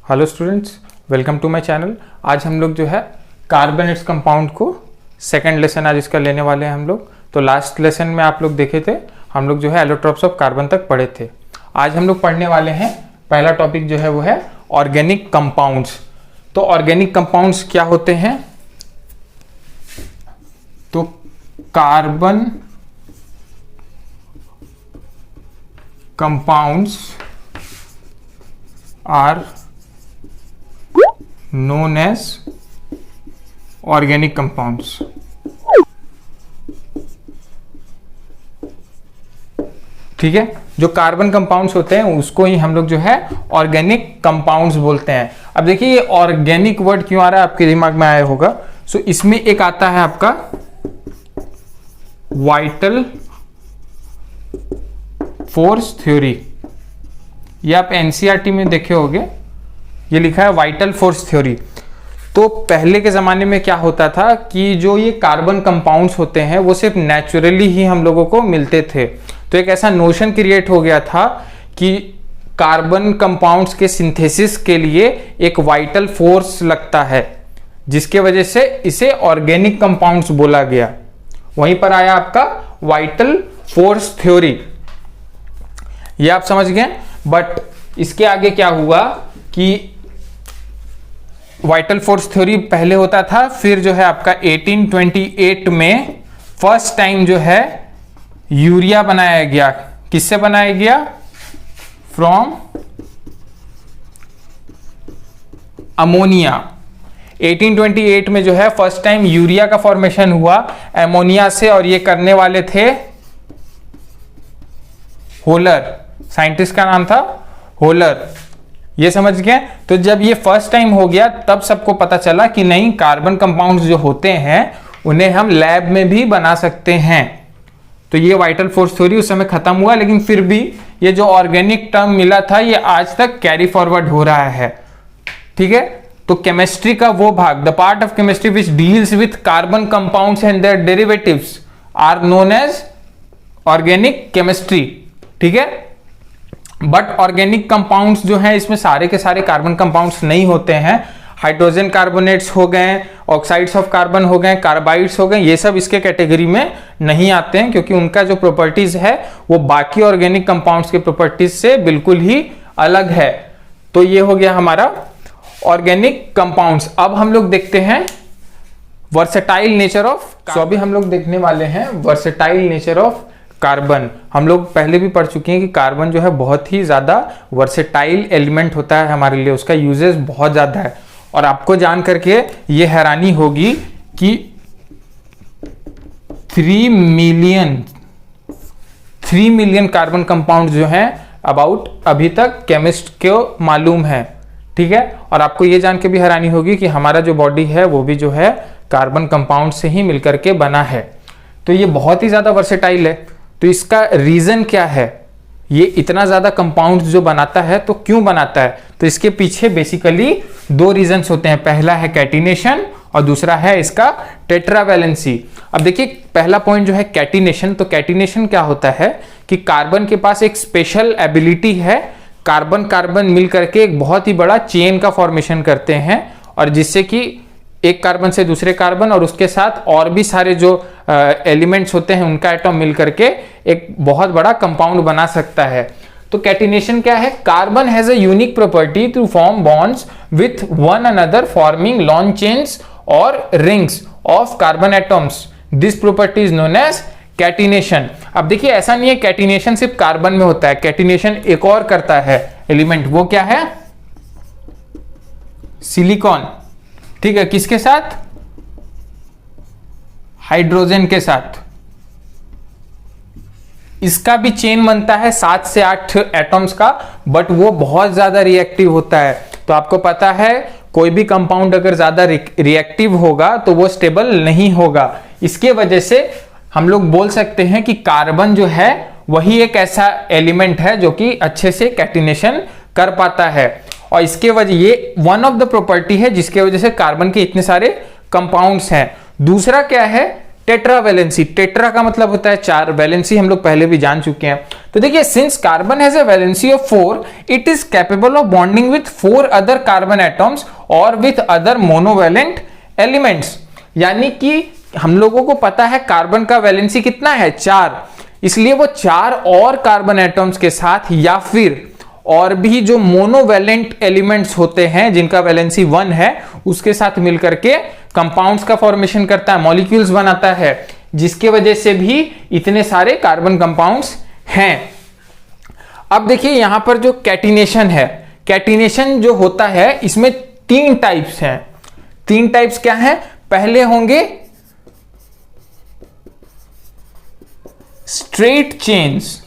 Hello students, welcome to my channel. आज हम लोग जो है कार्बनेट्स कंपाउंड को सेकंड लेसन आज इसका लेने वाले हैं हम लोग। तो लास्ट लेसन में आप लोग देखे थे, हम लोग जो है एलोट्रॉप्स ऑफ कार्बन तक पढ़े थे। आज हम लोग पढ़ने वाले हैं पहला टॉपिक जो है वो है ऑर्गेनिक कंपाउंड्स। तो ऑर्गेनिक कंपाउंड्स क्या होते हैं? तो carbon compounds are known as organic compounds। ठीक है, जो कार्बन कंपाउंड्स होते हैं उसको ही हम लोग जो है ऑर्गेनिक कंपाउंड्स बोलते हैं। अब देखिए ये ऑर्गेनिक वर्ड क्यों आ रहा है आपके दिमाग में आया होगा। सो इसमें एक आता है आपका वाइटल फोर्स थ्योरी। ये आप एनसीईआरटी में देखे होंगे, ये लिखा है वाइटल फोर्स थ्योरी। तो पहले के ज़माने में क्या होता था कि जो ये कार्बन कंपाउंड्स होते हैं वो सिर्फ नेचुरली ही हम लोगों को मिलते थे। तो एक ऐसा नोशन क्रिएट हो गया था कि कार्बन कंपाउंड्स के सिंथेसिस के लिए एक वाइटल फोर्स लगता है, जिसके वजह से इसे ऑर्गेनिक कंपाउंड्स बोला गया। वहीं पर आया आपका वाइटल फोर्स थ्योरी, ये आप समझ गए। बट इसके आगे क्या हुआ कि वाइटल फोर्स थ्योरी पहले होता था, फिर जो है आपका 1828 में फर्स्ट टाइम जो है यूरिया बनाया गया। किससे बनाया गया? From ammonia. 1828 में जो है फर्स्ट टाइम यूरिया का फॉर्मेशन हुआ अमोनिया से, और ये करने वाले थे होलर। साइंटिस्ट का नाम था होलर, ये समझ गए। तो जब ये फर्स्ट टाइम हो गया तब सबको पता चला कि नहीं, कार्बन कंपाउंड्स जो होते हैं उन्हें हम लैब में भी बना सकते हैं। तो ये वाइटल फोर्स थ्योरी उस समय खत्म हुआ, लेकिन फिर भी ये जो ऑर्गेनिक टर्म मिला था ये आज तक कैरी फॉरवर्ड हो रहा है। ठीक है, तो केमिस्ट्री का वो भाग, the part of chemistry which deals with carbon compounds and their derivatives are known as organic chemistry. ठीक है, बट ऑर्गेनिक कंपाउंड्स जो हैं इसमें सारे के सारे कार्बन कंपाउंड्स नहीं होते हैं। हाइड्रोजन कार्बोनेट्स हो गए, ऑक्साइड्स ऑफ कार्बन हो गए, कार्बाइड्स हो गए, ये सब इसके कैटेगरी में नहीं आते हैं, क्योंकि उनका जो प्रॉपर्टीज है वो बाकी ऑर्गेनिक कंपाउंड्स के प्रॉपर्टीज से बिल्कुल ही अलग है। तो ये हो गया हमारा ऑर्गेनिक कंपाउंड्स। अब हम लोग देखते हैं वर्सेटाइल नेचर ऑफ। तो अभी हम लोग देखने वाले हैं वर्सेटाइल नेचर ऑफ कार्बन। हम लोग पहले भी पढ़ चुके हैं कि कार्बन जो है बहुत ही ज्यादा वर्सेटाइल एलिमेंट होता है हमारे लिए, उसका यूजेस बहुत ज्यादा है। और आपको जान करके ये हैरानी होगी कि 3 मिलियन कार्बन कंपाउंड जो हैं अबाउट अभी तक केमिस्ट को मालूम है। ठीक है, और आपको ये जान के भी हैरानी होगी कि हमारा जो बॉडी है वो भी जो है कार्बन कंपाउंड से ही मिलकर के बना है। तो ये बहुत ही ज्यादा वर्सेटाइल है। तो इसका रीजन क्या है? ये इतना ज्यादा कंपाउंड्स जो बनाता है तो क्यों बनाता है? तो इसके पीछे बेसिकली 2 रीजंस होते हैं। पहला है कैटिनेशन और दूसरा है इसका टेट्रावैलेंसी। अब देखिए पहला पॉइंट जो है कैटिनेशन। तो कैटिनेशन क्या होता है कि कार्बन के पास एक स्पेशल एबिलिटी है, कार्बन कार्बन मिल करके एक बहुत ही बड़ा चेन का फॉर्मेशन करते हैं, और जिससे कि एक कार्बन से दूसरे कार्बन और उसके साथ और भी सारे जो एलिमेंट्स होते हैं उनका एटम मिल करके एक बहुत बड़ा कंपाउंड बना सकता है। तो कैटिनेशन क्या है? Carbon has a unique property to form bonds with one another forming long chains और rings of carbon atoms. This property is known as catenation. अब देखिए ऐसा नहीं है कैटिनेशन सिर्फ कार्बन में होता है, कैटिनेशन एक और करता है एलिमेंट, वो क्या है? सिलिकॉन। ठीक है, किसके साथ? हाइड्रोजन के साथ। इसका भी चेन बनता है 7 से 8 एटम्स का, बट वो बहुत ज्यादा रिएक्टिव होता है। तो आपको पता है कोई भी कंपाउंड अगर ज्यादा रिएक्टिव होगा तो वो स्टेबल नहीं होगा। इसके वजह से हम लोग बोल सकते हैं कि कार्बन जो है वही एक ऐसा एलिमेंट है जो कि अच्छे से कैटिनेशन कर पाता है। और इसके वजह ये वन ऑफ द प्रॉपर्टी है जिसके वजह से कार्बन के इतने सारे कंपाउंड्स हैं। दूसरा क्या है? टेट्रावैलेंसी। टेट्रा का मतलब होता है 4, वैलेंसी हम लोग पहले भी जान चुके हैं। तो देखिए since carbon has a valency of 4, it is capable of bonding with 4 other carbon atoms और विथ अदर मोनोवैलेंट एलिमेंट्स। यानी कि हम लोगों को पता है कार्बन का वैलेंसी कितना है, 4, इसलिए वो 4 और कार्बन एटॉम्स के साथ या फिर और भी जो मोनोवैलेंट एलिमेंट्स होते हैं जिनका वैलेंसी 1 है उसके साथ मिलकर के कंपाउंड्स का फॉर्मेशन करता है, मॉलिक्यूल्स बनाता है, जिसके वजह से भी इतने सारे कार्बन कंपाउंड्स हैं। अब देखिए यहां पर जो कैटिनेशन है, कैटिनेशन जो होता है इसमें 3 टाइप्स हैं। 3 टाइप्स क्या है? पहले होंगे स्ट्रेट चेन्स।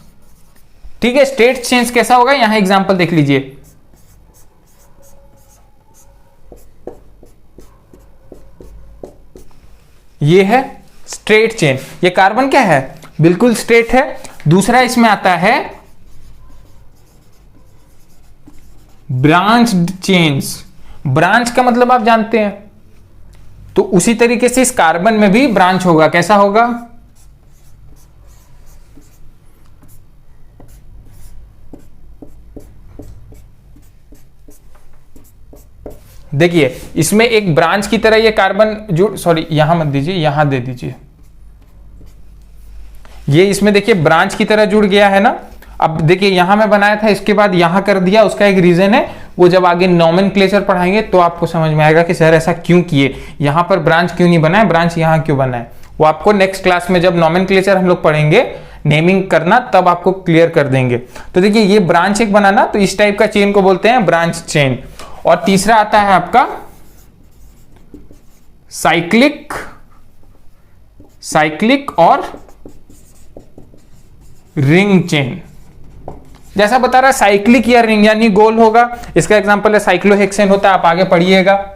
ठीक है, स्ट्रेट चेन्स कैसा होगा, यहां एग्जांपल देख लीजिए। ये है स्ट्रेट चेन, ये कार्बन क्या है, बिल्कुल स्ट्रेट है। दूसरा इसमें आता है ब्रांच्ड चेन्स। ब्रांच का मतलब आप जानते हैं, तो उसी तरीके से इस कार्बन में भी ब्रांच होगा। कैसा होगा? देखिए इसमें एक ब्रांच की तरह ये कार्बन जुड़, सॉरी यहां मत दीजिए, यहां दे दीजिए। ये इसमें देखिए ब्रांच की तरह जुड़ गया है ना। अब देखिए यहां मैं बनाया था, इसके बाद यहां कर दिया, उसका एक रीजन है, वो जब आगे नॉमेनक्लेचर पढ़ाएंगे तो आपको समझ में आएगा कि सर ऐसा क्यों किए, यहां पर ब्रांच क्यों नहीं बनाए, ब्रांच यहां क्यों बनाए। वो आपको नेक्स्ट क्लास में जब नॉमेनक्लेचर हम लोग पढ़ेंगे, नेमिंग करना, तब आपको क्लियर कर देंगे। तो देखिए ये ब्रांच एक बनाना, तो इस टाइप का चेन को बोलते हैं ब्रांच चेन। और तीसरा आता है आपका साइक्लिक, साइक्लिक और रिंग चेन। जैसा बता रहा है साइक्लिक या रिंग यानी गोल होगा, इसका एग्जांपल है साइक्लोहेक्सेन होता है, आप आगे पढ़िएगा।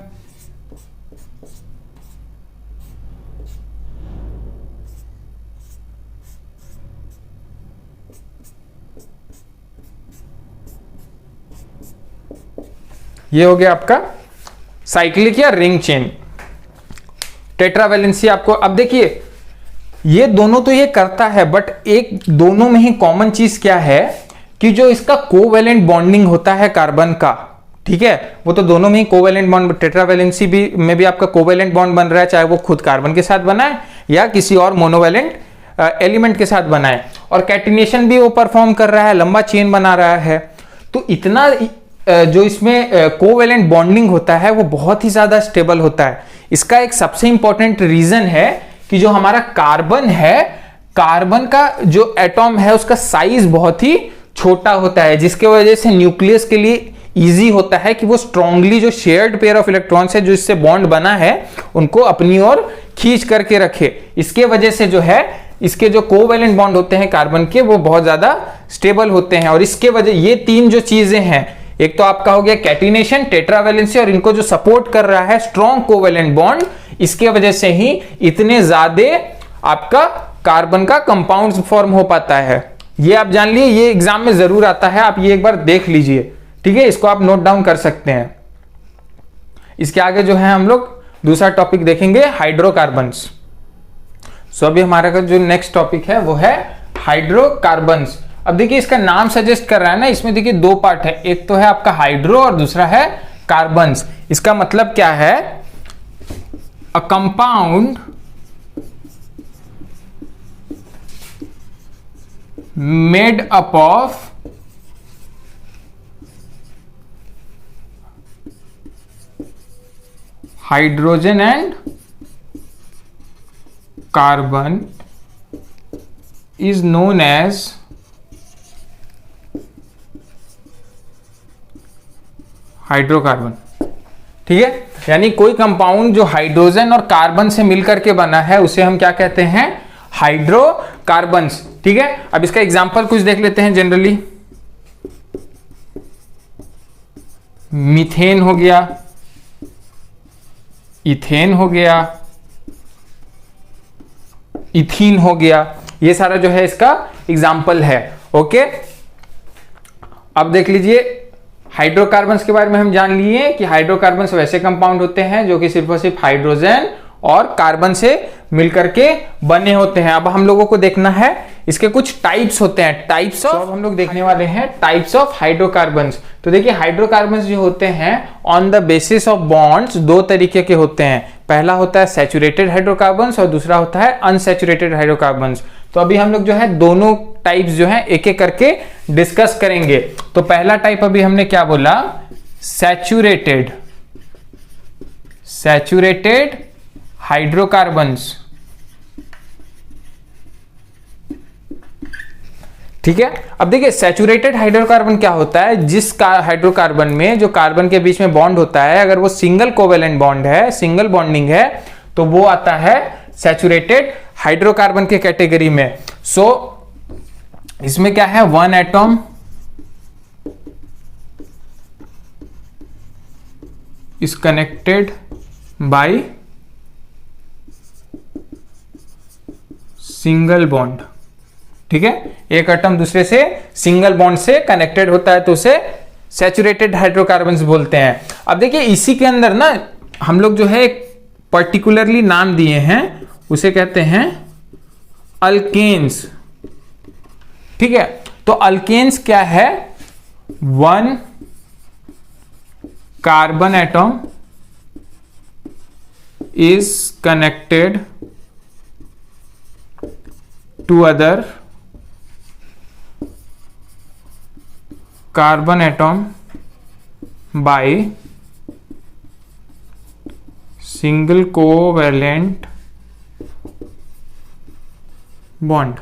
ये हो गया आपका साइक्लिक या रिंग चेन। टेट्रावैलेंसी आपको, अब देखिए ये दोनों तो ये करता है, बट एक दोनों में ही कॉमन चीज क्या है कि जो इसका कोवैलेंट बॉन्डिंग होता है कार्बन का, ठीक है, वो तो दोनों में ही कोवैलेंट बॉन्ड, टेट्रावैलेंसी भी में भी आपका कोवैलेंट बॉन्ड बन रहा है, चाहे वो खुद कार्बन के साथ बनाए या किसी और मोनोवैलेंट एलिमेंट के साथ बनाए। और कैटिनेशन भी वो परफॉर्म कर रहा है, लंबा चेन बना रहा है। तो इतना जो इसमें कोवैलेंट बॉन्डिंग होता है वो बहुत ही ज्यादा स्टेबल होता है। इसका एक सबसे इंपॉर्टेंट रीजन है कि जो हमारा कार्बन है, कार्बन का जो एटॉम है उसका साइज बहुत ही छोटा होता है, जिसके वजह से न्यूक्लियस के लिए इजी होता है कि वो स्ट्रांगली जो शेयर्ड पेयर ऑफ इलेक्ट्रॉन्स है जो इससे बॉन्ड बना है उनको अपनी ओर खींच करके रखे। इसके वजह से जो है इसके जो कोवैलेंट बॉन्ड होते हैं कार्बन के वो बहुत ज्यादा स्टेबल होते हैं। और इसके वजह ये 3 जो चीजें हैं, एक तो आपका हो गया कैटिनेशन, टेट्रावैलेंसी, और इनको जो सपोर्ट कर रहा है स्ट्रॉन्ग कोवैलेंट बॉन्ड, इसके वजह से ही इतने ज्यादा आपका कार्बन का कंपाउंड फॉर्म हो पाता है। ये आप जान लिए, ये एग्जाम में जरूर आता है, आप ये एक बार देख लीजिए, ठीक है, इसको आप नोट डाउन कर सकते हैं। इसके आगे जो है हम लोग दूसरा टॉपिक देखेंगे, हाइड्रोकार्बन्स। सो अभी हमारा का जो नेक्स्ट टॉपिक है वो है हाइड्रोकार्बन्स। अब देखिए इसका नाम सजेस्ट कर रहा है ना, इसमें देखिए 2 पार्ट है, एक तो है आपका हाइड्रो और दूसरा है कार्बन्स। इसका मतलब क्या है, a compound made up of hydrogen and carbon is known as hydrocarbon. ठीक है, यानी कोई कंपाउंड जो हाइड्रोजन और कार्बन से मिलकर के बना है उसे हम क्या कहते हैं, हाइड्रोकार्बन्स। ठीक है, अब इसका एग्जांपल कुछ देख लेते हैं। जनरली मीथेन हो गया, इथेन हो गया, इथीन हो गया, ये सारा जो है इसका एग्जाम्पल है। ओके, अब देख लीजिए हाइड्रोकार्बन्स के बारे में हम जान लिए कि हाइड्रोकार्बन्स वैसे कंपाउंड होते हैं जो कि सिर्फ और सिर्फ हाइड्रोजन और कार्बन से मिलकर के बने होते हैं। अब हम लोगों को देखना है इसके कुछ टाइप्स होते हैं, टाइप्स ऑफ, हम लोग देखने वाले हैं टाइप्स ऑफ हाइड्रोकार्बन्स। तो देखिए हाइड्रोकार्बन्स जो होते हैं on the basis of bonds दो तरीके के होते हैं। पहला होता है सैचुरेटेड हाइड्रोकार्बन्स और दूसरा होता है अनसैचुरेटेड हाइड्रोकार्बन्स। तो अभी हम लोग जो है दोनों टाइप्स जो है एक एक करके डिस्कस करेंगे। तो पहला टाइप अभी हमने क्या बोला, सैचुरेटेड हाइड्रोकार्बन्स। ठीक है, अब देखिए सैचुरेटेड हाइड्रोकार्बन क्या होता है, जिस हाइड्रोकार्बन में जो कार्बन के बीच में बॉन्ड होता है अगर वो सिंगल कोवेलेंट बॉन्ड है, सिंगल बॉन्डिंग है, तो वो आता है सैचुरेटेड हाइड्रोकार्बन के कैटेगरी में। सो इसमें क्या है, one atom is connected by single bond. ठीक है, एक एटम दूसरे से सिंगल बॉन्ड से कनेक्टेड होता है तो उसे सैचुरेटेड हाइड्रोकार्बन्स बोलते हैं। अब देखिए इसी के अंदर ना हम लोग जो है एक पर्टिकुलरली नाम दिए हैं, उसे कहते हैं अल्केन्स। ठीक है, तो अल्केन्स क्या है, one carbon atom is connected to other carbon atom by single covalent bond.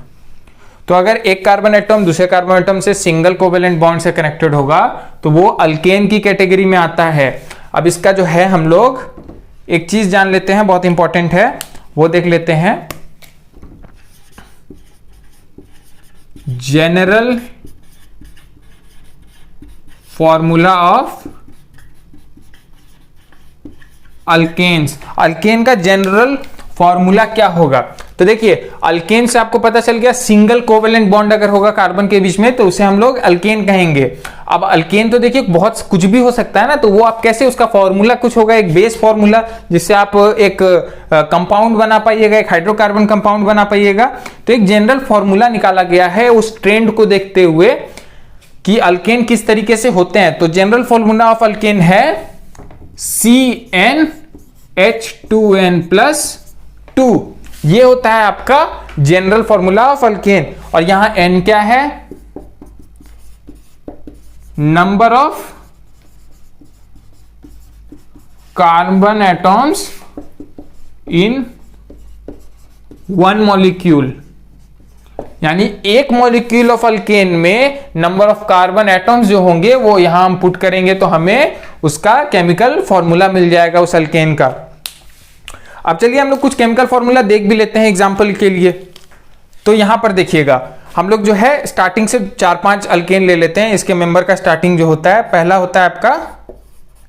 तो अगर एक कार्बन एटॉम दूसरे कार्बन एटॉम से सिंगल कोवेलेंट बॉन्ड से कनेक्टेड होगा तो वो अल्केन की कैटेगरी में आता है। अब इसका जो है हम लोग एक चीज जान लेते हैं, बहुत इंपॉर्टेंट है, वो देख लेते हैं। General formula of alkanes, alkane का जनरल फॉर्मूला क्या होगा। तो देखिए अल्केन से आपको पता चल गया, सिंगल कोवेलेंट बॉन्ड अगर होगा कार्बन के बीच में तो उसे हम लोग अल्केन कहेंगे। अब अल्केन तो देखिए बहुत कुछ भी हो सकता है ना, तो वो आप कैसे, उसका फॉर्मूला कुछ होगा, एक बेस फॉर्मूला जिससे आप एक कंपाउंड बना पाइएगा, एक हाइड्रोकार्बन कंपाउंड बना पाइएगा। तो एक जनरल फॉर्मूला निकाला गया है उस ट्रेंड को देखते हुए कि अल्केन किस तरीके से होते हैं। तो जनरल फॉर्मूला ऑफ अल्केन है CnH2n+2। ये होता है आपका जनरल फॉर्मूला ऑफ अल्केन। और यहां N क्या है, number of carbon atoms in one molecule, यानी एक मॉलिक्यूल ऑफ अल्केन में नंबर ऑफ कार्बन एटॉम्स जो होंगे वो यहां हम पुट करेंगे तो हमें उसका केमिकल फॉर्मूला मिल जाएगा उस अल्केन का। अब चलिए हम लोग कुछ केमिकल फॉर्मूला देख भी लेते हैं एग्जांपल के लिए। तो यहां पर देखिएगा हम लोग जो है स्टार्टिंग से 4-5 अल्केन ले लेते हैं। इसके मेंबर का स्टार्टिंग जो होता है, पहला होता है आपका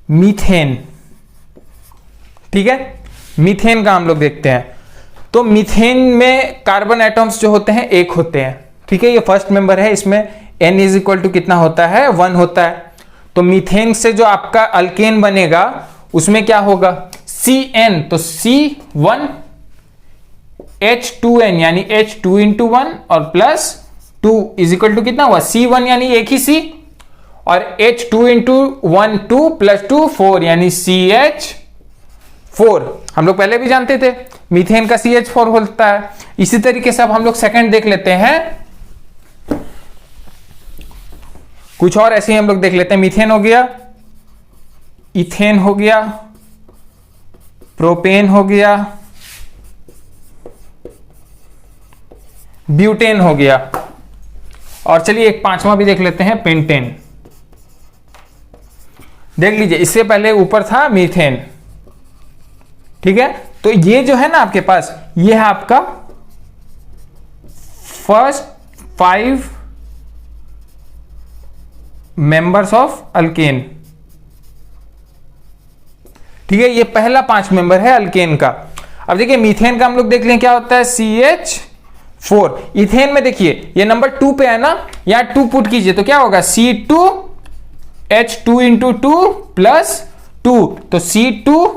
मीथेन। ठीक है, मीथेन का हम लोग देखते हैं। तो मीथेन में कार्बन एटॉम्स जो होते हैं एक होते हैं। ठीक है, ये फर्स्ट मेंबर है, इसमें N इज इक्वल टू कितना होता है, 1 होता है। तो मीथेन से जो आपका अल्केन बनेगा उसमें क्या होगा, Cn, तो C1H2n यानी H2 इंटू 1 और प्लस 2 इज इक्वल टू कितना हुआ, C1 यानी एक ही C, और H2 इंटू 1 2 प्लस 2 4 यानी CH4। हम लोग पहले भी जानते थे मीथेन का CH4 होता है। इसी तरीके से अब हम लोग सेकंड देख लेते हैं, कुछ और ऐसे ही हम लोग देख लेते हैं। मीथेन हो गया, इथेन हो गया, प्रोपेन हो गया, ब्यूटेन हो गया, और चलिए एक पांचवा भी देख लेते हैं, पेंटेन। देख लीजिए इससे पहले ऊपर था मीथेन। ठीक है, तो ये जो है ना आपके पास, ये है आपका फर्स्ट 5 मेंबर्स ऑफ अल्केन। ठीक है, ये पहला 5 मेंबर है अल्केन का। अब देखिए मीथेन का हम लोग देख लें क्या होता है, CH4। इथेन में देखिए ये नंबर 2 पे है ना, यहां 2 पुट कीजिए तो क्या होगा, C2H2 इंटू 2 प्लस 2, तो C2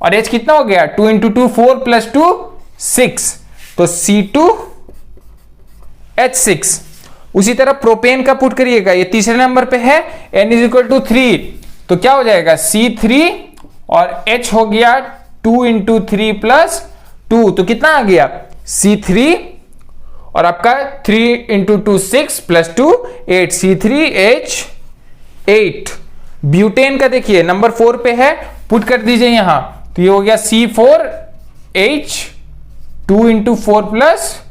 और H कितना हो गया 2 इंटू 2 4 प्लस 2 6, तो C2H6। उसी तरह प्रोपेन का पुट करिएगा, ये तीसरे नंबर पे है, N इज इक्वल टू 3, तो क्या हो जाएगा C3 और H हो गया 2 इंटू 3 प्लस 2, तो कितना आ गया C3 और आपका 3 इंटू 2 6 प्लस 2 8, C3H8। ब्यूटेन का देखिए नंबर 4 पे है, पुट कर दीजिए यहां, तो ये हो गया C4H 2 इंटू 4 प्लस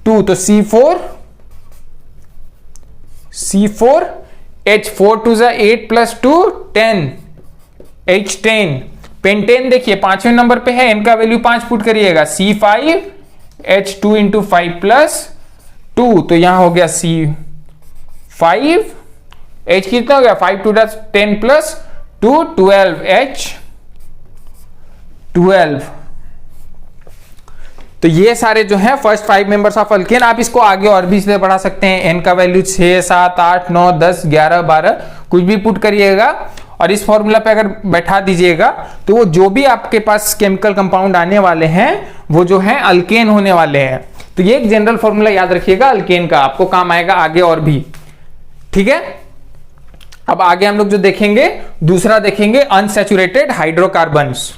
2, तो C4H4 2 8 प्लस 2 10 H10। पेंटेन देखिए 5वें नंबर पे है, n का वैल्यू 5 पुट करिएगा, C5H2 इंटू 5 प्लस 2, तो यहां हो गया C5 H कितना हो गया 5 2 10 प्लस 2 12 H12। तो ये सारे जो हैं फर्स्ट 5 मेंबर्स ऑफ अल्केन। आप इसको आगे और भी इसलिए बढ़ा सकते हैं, n का वैल्यू 6 7 8 9 10 11 12 कुछ भी पुट करिएगा और इस फॉर्मूला पे अगर बैठा दीजिएगा तो वो जो भी आपके पास केमिकल कंपाउंड आने वाले हैं वो जो है अल्केन होने वाले हैं। तो ये एक जनरल फॉर्मूला याद रखिएगा अल्केन का, आपको काम आएगा आगे और भी, ठीक है। अब आगे हम लोग जो देखेंगे दूसरा देखेंगे अनसैचुरेटेड हाइड्रोकार्बन्स।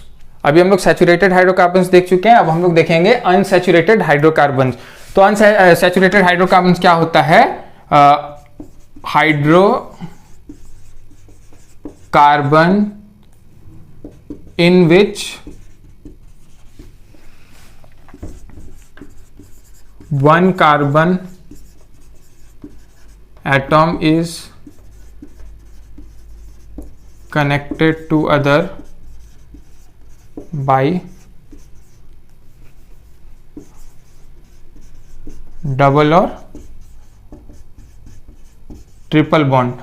अभी हम लोग सैचुरेटेड हाइड्रोकार्बन्स देख चुके हैं, अब हम लोग देखेंगे अनसैचुरेटेड हाइड्रोकार्बन्स। तो अनसैचुरेटेड हाइड्रोकार्बन्स क्या होता है, hydrocarbon in which one carbon atom is connected to other by double और ट्रिपल बॉन्ड,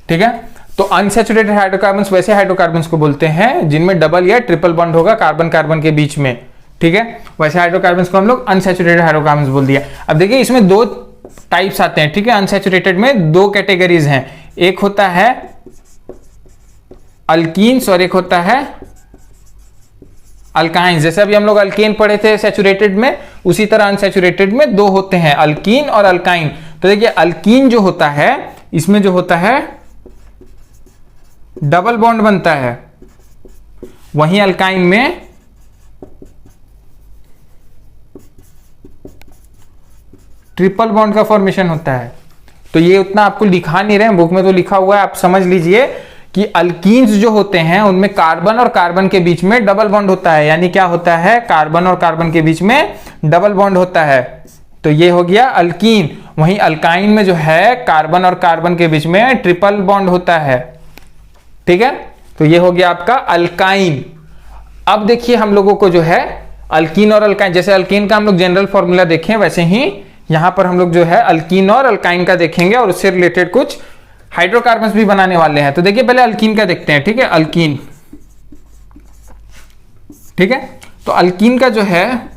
ठीक है। तो अनसैचुरेटेड हाइड्रोकार्बन्स वैसे हाइड्रोकार्बन्स को बोलते हैं जिनमें डबल या ट्रिपल बॉन्ड होगा कार्बन कार्बन के बीच में, ठीक है। वैसे हाइड्रोकार्बन्स को हम लोग अनसैचुरेटेड हाइड्रोकार्बन्स बोल दिया। अब देखिए इसमें दो टाइप्स आते हैं, ठीक है। अनसैचुरेटेड में दो कैटेगरीज हैं, एक होता है अल्कीन्स और एक होता है अल्काइंस। जैसे अभी हम लोग अल्केन पढ़े थे सैचुरेटेड में, उसी तरह अनसैचुरेटेड में दो होते हैं, अल्कीन और अल्काइन। तो देखिए अल्कीन जो होता है इसमें जो होता है डबल बॉन्ड बनता है, वहीं अल्काइन में ट्रिपल बॉन्ड का फॉर्मेशन होता है। तो ये उतना आपको लिखा नहीं रहे, बुक में तो लिखा हुआ है, आप समझ लीजिए कि अल्कीन्स जो होते हैं उनमें कार्बन और कार्बन के बीच में डबल बॉन्ड होता है। यानी क्या होता है, कार्बन और कार्बन के बीच में डबल बॉन्ड होता है, तो ये हो गया अल्कीन। वहीं अल्काइन में जो है कार्बन और कार्बन के बीच में ट्रिपल बॉन्ड होता है, ठीक है। तो ये हो गया आपका अल्काइन। अब देखिए हम लोगों को जो है अल्कीन और अल्काइन, जैसे अल्कीन का हम लोग जनरल फॉर्मूला देखें वैसे ही यहां पर हम लोग जो है अल्कीन और अल्काइन का देखेंगे और उससे रिलेटेड कुछ हाइड्रोकार्बन्स भी बनाने वाले हैं। तो देखिए पहले अल्कीन का देखते हैं, ठीक है। अल्कीन, ठीक है। तो अल्कीन का जो है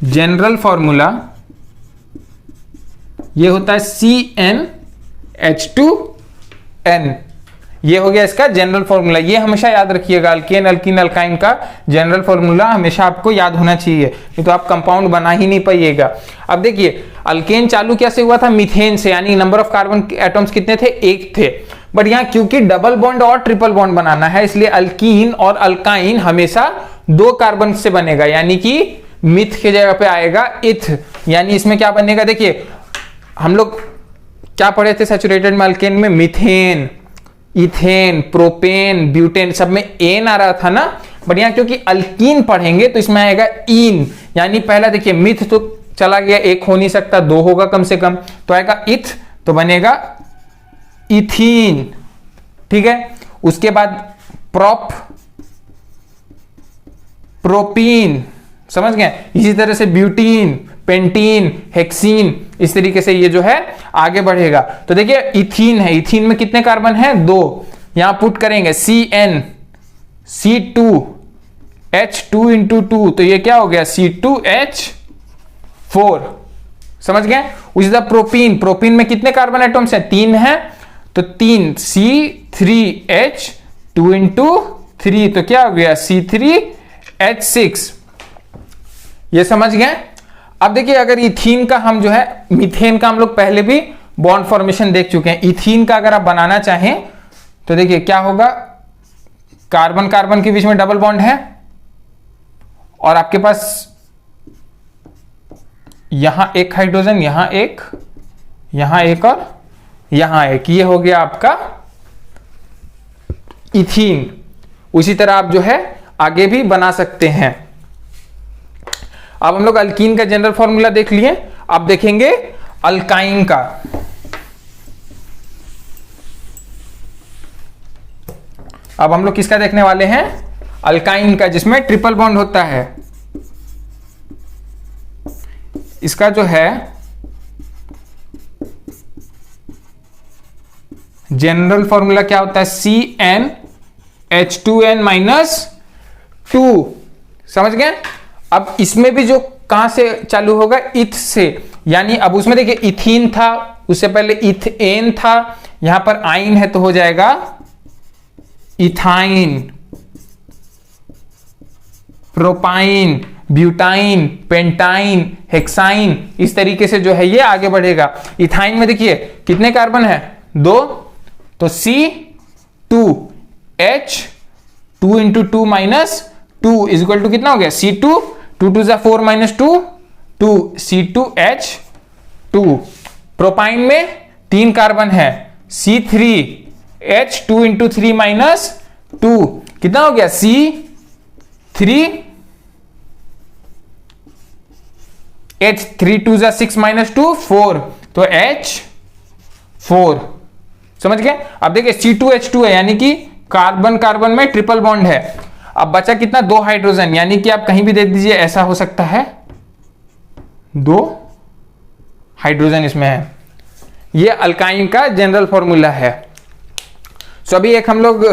जनरल फॉर्मूला ये होता है CnH2n, ये हो गया इसका जनरल फॉर्मूला। ये हमेशा याद रखिएगा, अल्केन अल्कीन अल्काइन का जनरल फॉर्मूला हमेशा आपको याद होना चाहिए, नहीं तो आप कंपाउंड बना ही नहीं पाइएगा। अब देखिए अल्केन चालू कैसे हुआ था, मीथेन से, यानी नंबर ऑफ कार्बन एटम्स कितने थे, 1 थे। बट यहाँ क्योंकि डबल बॉन्ड और ट्रिपल बॉन्ड बनाना है इसलिए अल्कीन और अल्काइन हमेशा 2 कार्बन से बनेगा, यानी कि मिथ के जगह पे आएगा इथ। यानी इसमें क्या बनेगा, देखिए हम लोग क्या पढ़े थे सैचुरेटेड में अल्केन में, मीथेन, इथेन, प्रोपेन, ब्यूटेन, सब में एन आ रहा था ना। बट यहाँ क्योंकि अल्कीन पढ़ेंगे तो इसमें आएगा इन, यानी पहला देखिए मिथ तो चला गया, 1 हो नहीं सकता, 2 होगा कम से कम, तो आएगा इथ, तो बनेगा इथीन, ठीक है। उसके बाद प्रोपीन, समझ गए। इसी तरह से ब्यूटीन, पेंटीन, हेक्सीन, इस तरीके से ये जो है आगे बढ़ेगा। तो देखिए इथीन है, इथीन में कितने कार्बन है, 2, यहां पुट करेंगे CN C2H2 इंटू 2, तो ये क्या हो गया C2H4, समझ गए। उसी तरह प्रोपीन, प्रोपीन में कितने कार्बन एटम्स हैं, 3 है, तो 3 C3H2 इंटू 3, तो क्या हो गया C3H6। ये समझ गए। अब देखिए अगर इथीन का हम जो है, मीथेन का हम लोग पहले भी बॉन्ड फॉर्मेशन देख चुके हैं। इथीन का अगर आप बनाना चाहें तो देखिए क्या होगा, कार्बन कार्बन के बीच में डबल बॉन्ड है और आपके पास यहां एक हाइड्रोजन, यहां एक, यहां एक और यहां एक, ये हो गया आपका इथीन। उसी तरह आप जो है आगे भी बना सकते हैं। अब हम लोग अल्कीन का जनरल फॉर्मूला देख लिए, अब देखेंगे अल्काइन का। अब हम लोग किसका देखने वाले हैं, अल्काइन का, जिसमें ट्रिपल बॉन्ड होता है। इसका जो है जनरल फॉर्मूला क्या होता है, CnH2n-2। समझ गए। अब इसमें भी जो कहां से चालू होगा, इथ से, यानी अब उसमें देखिए इथीन था, उससे पहले इथेन था, यहां पर आइन है तो हो जाएगा ethyne, propyne, butyne, pentyne, hexyne, इस तरीके से जो है ये आगे बढ़ेगा। इथाइन में देखिए कितने कार्बन है, 2, तो C2H2 into 2 minus 2 is equal to कितना हो गया, C2, 2 2 जा 4 माइनस 2, 2 C2H2। प्रोपाइन में 3 कार्बन है, C3H2 इंटू 3 माइनस 2 कितना हो गया, C3H3 2 जा 6 माइनस 2 4, तो H4। समझ गए। अब देखिए C2H2 है, यानी कि कार्बन कार्बन में ट्रिपल बॉन्ड है। अब बचा कितना, 2 हाइड्रोजन, यानी कि आप कहीं भी दे दीजिए, ऐसा हो सकता है 2 हाइड्रोजन इसमें है। ये अल्काइन का जनरल फॉर्मूला है। सो अभी एक हम लोग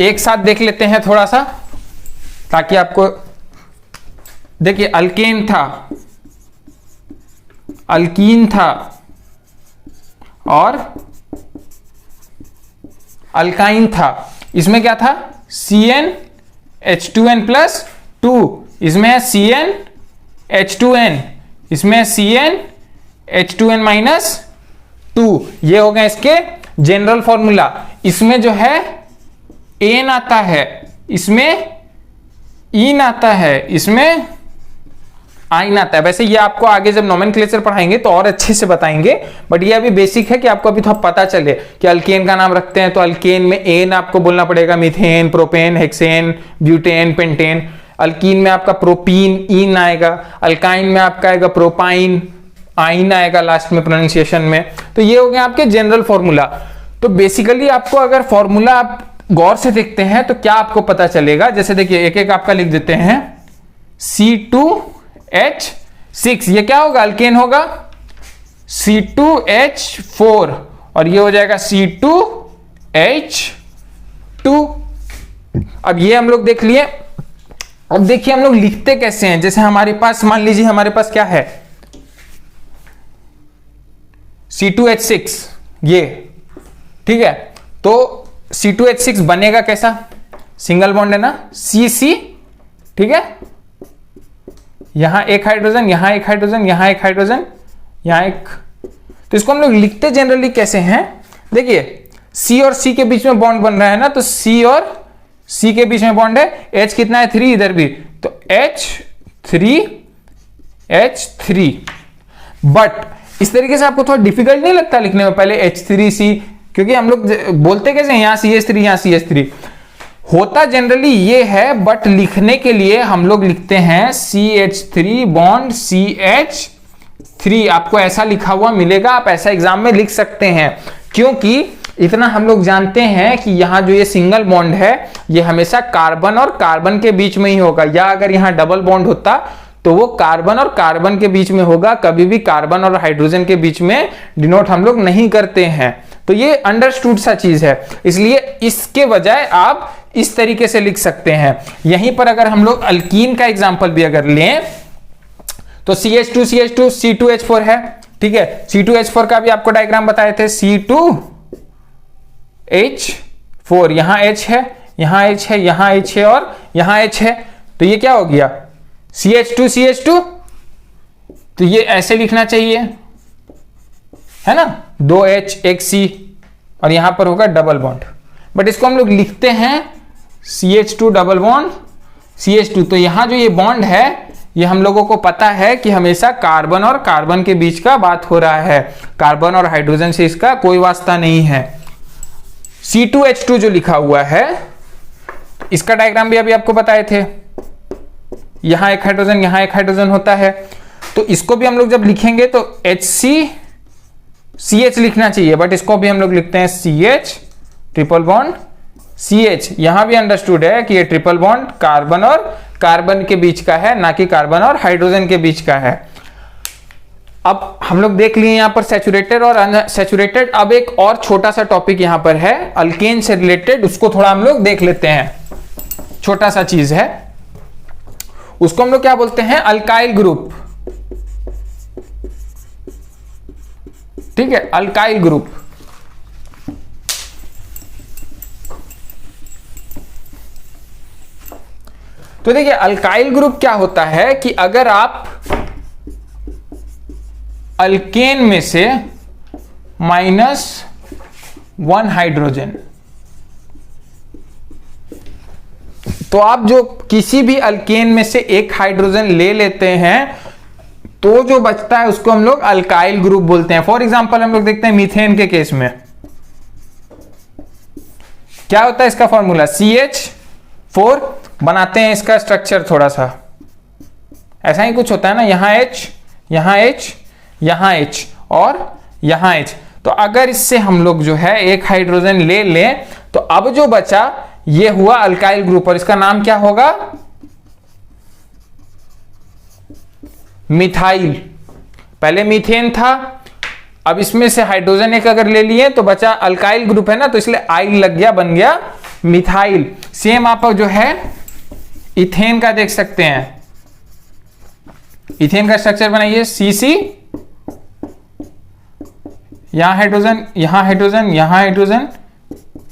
एक साथ देख लेते हैं थोड़ा सा, ताकि आपको देखिए अल्केन था, अल्कीन था और अल्काइन था। इसमें क्या था, CnH2n+2, इसमें है CnH2n, इसमें है CnH2n-2। ये हो गया इसके जनरल फॉर्मूला। इसमें जो है एन आता है, इसमें इन आता है, इसमें आइन आता है। वैसे ये आपको आगे जब नोमेनक्लेचर पढ़ाएंगे तो और अच्छे से बताएंगे, बट ये अभी बेसिक है कि आपको अभी थोड़ा पता चले कि अल्केन का नाम रखते हैं तो अल्केन में एन आपको बोलना पड़ेगा, methane, propane, hexane, butane, pentane. Alkyne में आपका प्रोपीन, इन आएगा। अल्काइन में आपका आएगा प्रोपाइन, आइन आएगा लास्ट में प्रोनाउंसिएशन में। तो ये हो गया आपके जनरल फॉर्मूला। तो बेसिकली आपको अगर फॉर्मूला आप गौर से देखते हैं तो क्या आपको पता चलेगा, जैसे देखिए एक एक आपका लिख देते हैं। C2H6, ये क्या होगा, अल्केन होगा। C2H4 और ये हो जाएगा C2H2। अब ये हम लोग देख लिए। अब देखिए हम लोग लिखते कैसे हैं। जैसे हमारे पास, मान लीजिए हमारे पास क्या है, C2H6, ये ठीक है। तो C2H6 बनेगा कैसा, सिंगल बॉन्ड है ना, CC, ठीक है। यहां एक हाइड्रोजन, यहां एक हाइड्रोजन, यहां एक हाइड्रोजन, यहां एक। तो इसको हम लोग लिखते जनरली कैसे हैं, देखिए C और C के बीच में बॉन्ड बन रहा है ना, तो C और C के बीच में बॉन्ड है। H कितना है, 3 इधर भी, तो H3 बट इस तरीके से आपको थोड़ा डिफिकल्ट नहीं लगता लिखने में, पहले H3C, क्योंकि हम लोग बोलते कैसे हैं, यहां CH3, यहां CH3 होता जनरली ये है, बट लिखने के लिए हम लोग लिखते हैं CH3 बॉन्ड CH3। आपको ऐसा लिखा हुआ मिलेगा, आप ऐसा एग्जाम में लिख सकते हैं, क्योंकि इतना हम लोग जानते हैं कि यहाँ जो ये सिंगल बॉन्ड है ये हमेशा कार्बन और कार्बन के बीच में ही होगा, या अगर यहाँ डबल बॉन्ड होता तो वो कार्बन और कार्बन के बीच में होगा, कभी भी कार्बन और हाइड्रोजन के बीच में डिनोट हम लोग नहीं करते हैं। तो ये अंडरस्टूड सा चीज है, इसलिए इसके बजाय आप इस तरीके से लिख सकते हैं। यहीं पर अगर हम लोग अल्कीन का एग्जांपल भी अगर लें तो CH2 CH2 C2H4 है, ठीक है। C2H4 का भी आपको डायग्राम बताए थे, C2H4, यहां H है, यहाँ H है, यहाँ H है और यहाँ H है, तो ये क्या हो गया CH2 CH2। तो ये ऐसे लिखना चाहिए, है ना, 2H 1C और यहां पर होगा डबल बॉन्ड, बट इसको हम लोग लिखते हैं CH2 डबल बॉन्ड CH2। तो यहां जो ये बॉन्ड है ये हम लोगों को पता है कि हमेशा कार्बन और कार्बन के बीच का बात हो रहा है, कार्बन और हाइड्रोजन से इसका कोई वास्ता नहीं है। C2H2 जो लिखा हुआ है इसका डायग्राम भी अभी आपको बताए थे, यहां एक हाइड्रोजन यहां एक हाइड्रोजन होता है, तो इसको भी हम लोग जब लिखेंगे तो HCCH लिखना चाहिए, बट इसको भी हम लोग लिखते हैं CH ट्रिपल बॉन्ड CH। यहां भी अंडरस्टूड है कि ये ट्रिपल बॉन्ड कार्बन और कार्बन के बीच का है, ना कि कार्बन और हाइड्रोजन के बीच का है। अब हम लोग देख लिए यहां पर सैचुरेटेड और अनसैचुरेटेड। अब एक और छोटा सा टॉपिक यहां पर है अल्केन से रिलेटेड, उसको थोड़ा हम लोग देख लेते हैं। छोटा सा चीज है, उसको हम लोग क्या बोलते हैं, अल्काइल ग्रुप। ठीक है, अल्काइल ग्रुप। तो देखिए अल्काइल ग्रुप क्या होता है कि अगर आप अल्केन में से -1 हाइड्रोजन, तो आप जो किसी भी अल्केन में से एक हाइड्रोजन ले लेते हैं तो जो बचता है उसको हम लोग अल्काइल ग्रुप बोलते हैं। फॉर एग्जांपल हम लोग देखते हैं मीथेन के केस में क्या होता है, इसका फॉर्मूला CH4 बनाते हैं, इसका स्ट्रक्चर थोड़ा सा ऐसा ही कुछ होता है ना, यहां H यहां H यहां H और यहां H। तो अगर इससे हम लोग जो है एक हाइड्रोजन ले लें तो अब जो बचा ये हुआ अल्काइल ग्रुप, और इसका नाम क्या होगा, मिथाइल। पहले मीथेन था, अब इसमें से हाइड्रोजन एक अगर ले लिए तो बचा अल्काइल ग्रुप है ना, तो इसलिए आइल लग गया, बन गया मिथाइल। सेम आप जो है इथेन का देख सकते हैं, इथेन का स्ट्रक्चर बनाइए CC, यहां हाइड्रोजन यहां हाइड्रोजन यहां हाइड्रोजन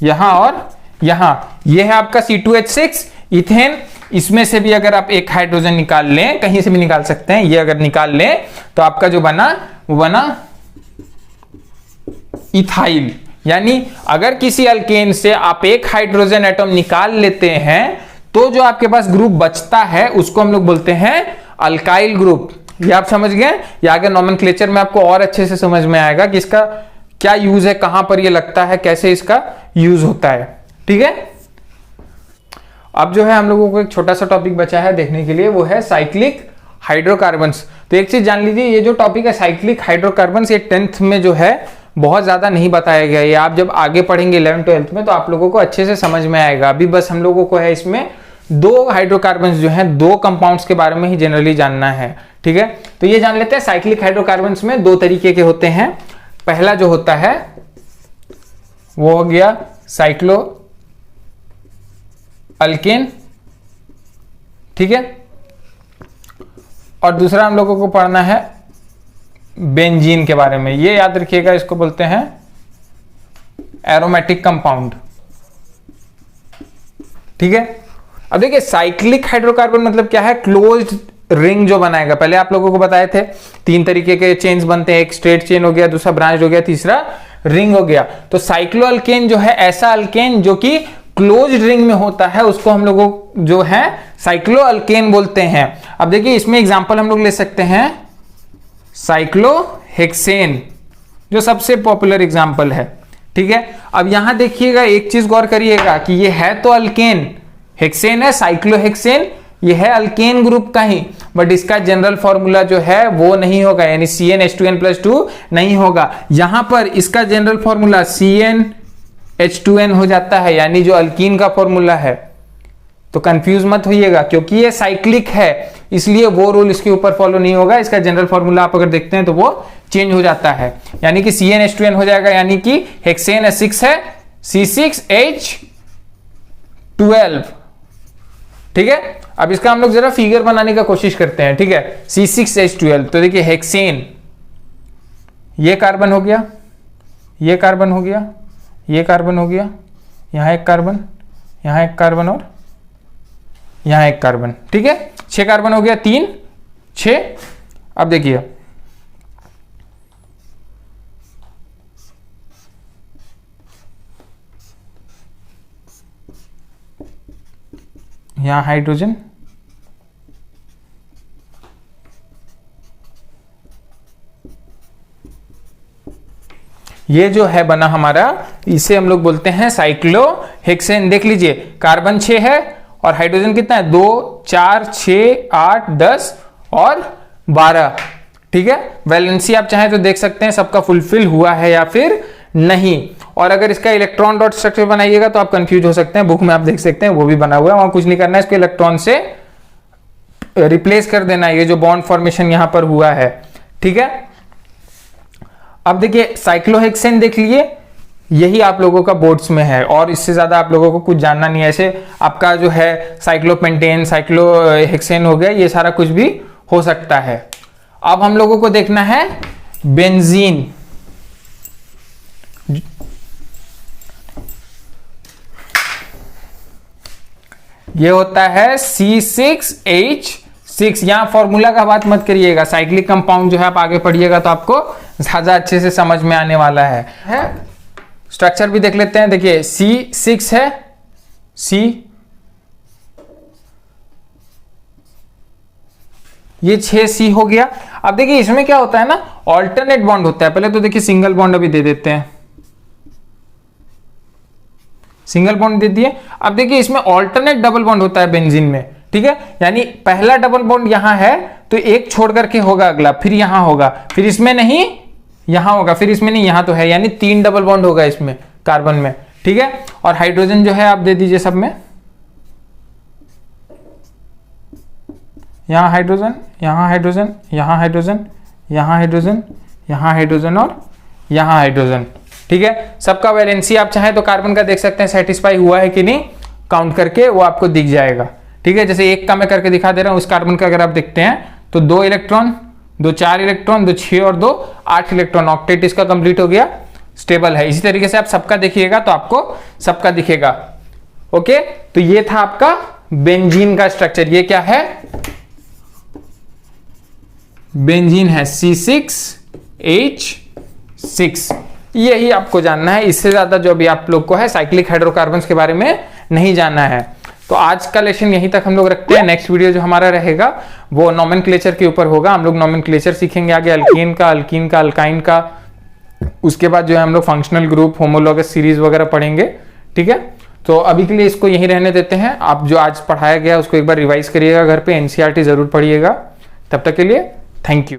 यहां और यहां, यह है आपका C2H6 इथेन। इसमें से भी अगर आप एक हाइड्रोजन निकाल लें, कहीं से भी निकाल सकते हैं, ये अगर निकाल लें तो आपका जो बना वो बना इथाइल। यानी अगर किसी अल्केन से आप एक हाइड्रोजन एटम निकाल लेते हैं तो जो आपके पास ग्रुप बचता है उसको हम लोग बोलते हैं अल्काइल ग्रुप। ये आप समझ गए, या अगर नॉमेनक्लेचर में आपको और अच्छे से समझ में आएगा कि इसका क्या यूज है, कहां पर ये लगता है, कैसे इसका यूज होता है। ठीक है, अब जो है हम लोगों को एक छोटा सा टॉपिक बचा है देखने के लिए, वो है साइक्लिक हाइड्रोकार्बन्स। तो एक चीज जान लीजिए, ये जो टॉपिक है साइक्लिक हाइड्रोकार्बन्स, ये 10th में जो है बहुत ज्यादा नहीं बताया गया। ये आप जब आगे पढ़ेंगे 11th 12th में तो आप लोगों को अच्छे से समझ में आएगा। अभी बस हम लोगों को है इसमें 2 हाइड्रोकार्बन्स जो हैं, 2 कंपाउंड्स के बारे में ही जनरली जानना है। ठीक है, तो ये जान लेते हैं साइक्लिक हाइड्रोकार्बन्स में 2 तरीके के होते हैं। पहला जो होता है वो हो गया साइक्लो अल्केन, ठीक है, और दूसरा हम लोगों को पढ़ना है बेंजीन के बारे में। ये याद रखिएगा, इसको बोलते हैं एरोमेटिक कंपाउंड। ठीक है, अब देखिए साइक्लिक हाइड्रोकार्बन मतलब क्या है, क्लोज्ड रिंग जो बनाएगा। पहले आप लोगों को बताए थे 3 तरीके के चेन्स बनते हैं, एक स्ट्रेट चेन हो गया, दूसरा ब्रांच हो गया, तीसरा रिंग हो गया। तो साइक्लो अल्केन जो है ऐसा अल्केन जो कि क्लोज्ड रिंग में होता है, उसको हम लोगों जो है साइक्लो अल्केन बोलते हैं। अब देखिए इसमें एग्जांपल हम लोग ले सकते हैं साइक्लोहेक्सेन, जो सबसे पॉपुलर एग्जांपल है। ठीक है, अब यहां देखिएगा एक चीज गौर करिएगा कि ये है तो अल्केन, हेक्सेन है, साइक्लोहेक्सेन ये है अल्केन ग्रुप का ही, बट इसका जनरल फॉर्मूला जो है वो नहीं होगा, यानी CnH2n+2 नहीं होगा। यहां पर इसका जनरल फॉर्मूला CnH2n हो जाता है, यानी जो अल्कीन का फॉर्मूला है। तो कंफ्यूज मत होइएगा, क्योंकि ये साइक्लिक है इसलिए वो रूल इसके ऊपर फॉलो नहीं होगा। इसका जनरल फॉर्मूला आप अगर देखते हैं तो वो चेंज हो जाता है, यानी कि CnH2n हो जाएगा, यानी कि हेक्सेन H6 है C6H12। ठीक है, अब इसका हम लोग जरा फिगर बनाने का कोशिश करते हैं। ठीक है, C6H12, तो देखिए हेक्सेन, ये कार्बन हो गया, ये कार्बन हो गया, ये कार्बन हो गया, यहां एक कार्बन, यहाँ एक कार्बन और यहाँ एक कार्बन, ठीक है, 6 कार्बन हो गया, 3 6। अब देखिए यहाँ हाइड्रोजन, ये जो है बना हमारा, इसे हम लोग बोलते हैं साइक्लोहेक्सेन। देख लीजिए कार्बन 6 है और हाइड्रोजन कितना है, 2 4 6 8 10 और 12, ठीक है। वैलेंसी आप चाहें तो देख सकते हैं सबका फुलफिल हुआ है या फिर नहीं। और अगर इसका इलेक्ट्रॉन डॉट स्ट्रक्चर बनाइएगा तो आप कंफ्यूज हो सकते हैं, बुक में आप देख सकते हैं वो भी बना हुआ है, वहां कुछ नहीं करना है, इसको इलेक्ट्रॉन से रिप्लेस कर देना है, ये जो बॉन्ड फॉर्मेशन यहां पर हुआ है, ठीक है। अब देखिए साइक्लोहेक्सेन देख लिए, यही आप लोगों का बोर्ड्स में है और इससे ज्यादा आप लोगों को कुछ जानना नहीं है। ऐसे आपका जो है साइक्लोपेंटेन, साइक्लोहेक्सेन हो गया, ये सारा कुछ भी हो सकता है। अब हम लोगों को देखना है बेंजीन। ये होता है C6H6। यहां फॉर्मूला का बात मत करिएगा, साइक्लिक कंपाउंड जो है आप आगे पढ़िएगा तो आपको ज्यादा अच्छे से समझ में आने वाला है। स्ट्रक्चर भी देख लेते हैं। देखिए C6 है, ये 6C हो गया। अब देखिए इसमें क्या होता है ना, ऑल्टरनेट बॉन्ड होता है। पहले तो देखिए सिंगल बॉन्ड अभी दे देते हैं, सिंगल बॉन्ड दे दिए। अब देखिए इसमें ऑल्टरनेट डबल बॉन्ड होता है बेंजीन में, ठीक है। यानी पहला डबल बॉन्ड यहां है तो एक छोड़ करके होगा अगला, फिर यहां होगा, फिर इसमें नहीं यहां होगा, फिर इसमें नहीं यहां तो है, यानी 3 डबल बॉन्ड होगा इसमें कार्बन में, ठीक है। और हाइड्रोजन जो है आप दे दीजिए सब में, यहां हाइड्रोजन, यहां हाइड्रोजन, यहां हाइड्रोजन, यहां हाइड्रोजन, यहां हाइड्रोजन और यहां हाइड्रोजन, ठीक है। सबका वैलेंसी आप चाहें तो कार्बन का देख सकते हैं सेटिस्फाई हुआ है कि नहीं, काउंट करके वो आपको दिख जाएगा, ठीक है। जैसे एक का मैं करके दिखा दे रहा हूं, उस कार्बन का अगर आप देखते हैं तो 2 इलेक्ट्रॉन, 2 4 इलेक्ट्रॉन, 2 6 और 2 8 इलेक्ट्रॉन, ऑक्टेट इसका कंप्लीट हो गया, स्टेबल है। इसी तरीके से आप सबका देखिएगा तो आपको सबका दिखेगा, ओके। तो ये था आपका बेंजीन का स्ट्रक्चर। ये क्या है, बेंजीन है C6H6। यही आपको जानना है, इससे ज्यादा जो भी आप लोग को है साइक्लिक हाइड्रोकार्बन्स के बारे में नहीं जानना है। तो आज का लेसन यहीं तक हम लोग रखते हैं। नेक्स्ट वीडियो जो हमारा रहेगा वो नोमेनक्लेचर के ऊपर होगा। हम लोग नोमेनक्लेचर सीखेंगे आगे, अल्कीन का, अल्कीन का, अल्काइन का। उसके बाद जो है हम लोग फंक्शनल ग्रुप, होमोलॉगस सीरीज वगैरह पढ़ेंगे, ठीक है। तो अभी के लिए इसको यहीं रहने देते हैं। आप जो आज पढ़ाया गया उसको एक बार रिवाइज करिएगा घर पे, एनसीईआरटी जरूर पढ़िएगा। तब तक के लिए थैंक यू।